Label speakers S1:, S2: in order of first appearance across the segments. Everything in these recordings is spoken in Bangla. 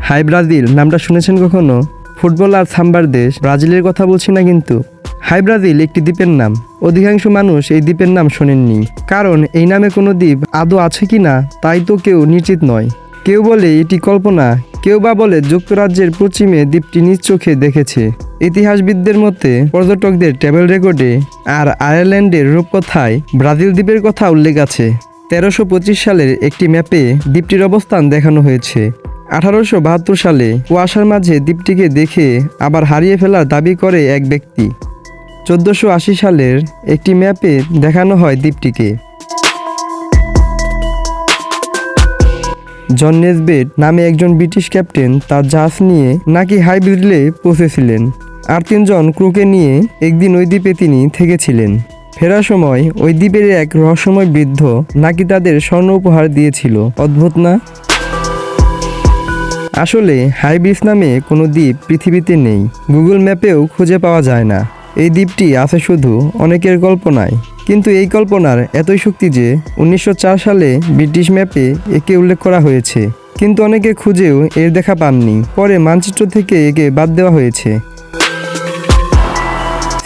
S1: হাই ব্রাজিল নামটা শুনেছেন কখনো? ফুটবল আর সাম্বার দেশ ব্রাজিলের কথা বলছি না কিন্তু। হাই ব্রাজিল একটি দ্বীপের নাম। অধিকাংশ মানুষ এই দ্বীপের নাম শোনেননি, কারণ এই নামে কোনো দ্বীপ আদৌ আছে কি না তাই তো কেউ নিশ্চিত নয়। কেউ বলে এটি কল্পনা, কেউ বা বলে যুক্তরাজ্যের পশ্চিমে দ্বীপটি নিজ চোখে দেখেছে। ইতিহাসবিদদের মতে পর্যটকদের ট্রাভেল রেকর্ডে আর আয়ারল্যান্ডের রূপকথায় ব্রাজিল দ্বীপের কথা উল্লেখ আছে। 1325 সালের একটি ম্যাপে দ্বীপটির অবস্থান দেখানো হয়েছে। 1872 সালে কুয়াশার মাঝে দ্বীপটিকে দেখে আবার হারিয়ে ফেলার দাবি করে এক ব্যক্তি। 1480 সালের একটি ম্যাপে দেখানো হয় দ্বীপটিকে। জন নেসবেট নামে একজন ব্রিটিশ ক্যাপ্টেন তার জাহাজ নিয়ে নাকি হাই ব্রাজিলে পৌঁছেছিলেন, আর 3 জন ক্রুকে নিয়ে একদিন ওই দ্বীপে তিনি থেকেছিলেন। ফেরার সময় ওই দ্বীপের এক রহস্যময় বৃদ্ধ নাকি তাদের স্বর্ণ উপহার দিয়েছিল। অদ্ভুত না? আসলে হাই ব্রিজ নামে কোনো দ্বীপ পৃথিবীতে নেই, গুগল ম্যাপেও খুঁজে পাওয়া যায় না। এই দ্বীপটি আছে শুধু অনেকের কল্পনায়, কিন্তু এই কল্পনার এতই শক্তি যে 1904 সালে ব্রিটিশ ম্যাপে একে উল্লেখ করা হয়েছে, কিন্তু অনেকে খুঁজেও এর দেখা পাননি। পরে মানচিত্র থেকে একে বাদ দেওয়া হয়েছে।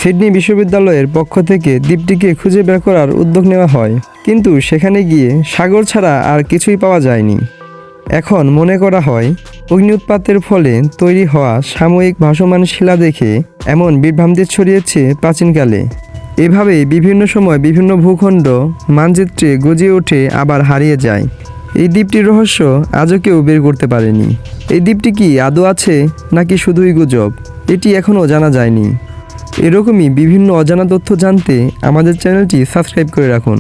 S1: সিডনি বিশ্ববিদ্যালয়ের পক্ষ থেকে দ্বীপটিকে খুঁজে বের করার উদ্যোগ নেওয়া হয়, কিন্তু সেখানে গিয়ে সাগর ছাড়া আর কিছুই পাওয়া যায়নি। এখন মনে করা হয় অগ্নি উৎপাতের ফলে তৈরি হওয়া সাময়িক ভাসমান শিলা দেখে এমন বিভ্রান্তি ছড়িয়েছে প্রাচীনকালে। এভাবেই বিভিন্ন সময় বিভিন্ন ভূখণ্ড মানচিত্রে গজিয়ে ওঠে আবার হারিয়ে যায়। এই দ্বীপটির রহস্য আজও কেউ বের করতে পারেনি। এই দ্বীপটি কি আদৌ আছে নাকি শুধুই গুজব, এটি এখনও জানা যায়নি। এরকমই বিভিন্ন অজানা তথ্য জানতে আমাদের চ্যানেলটি সাবস্ক্রাইব করে রাখুন।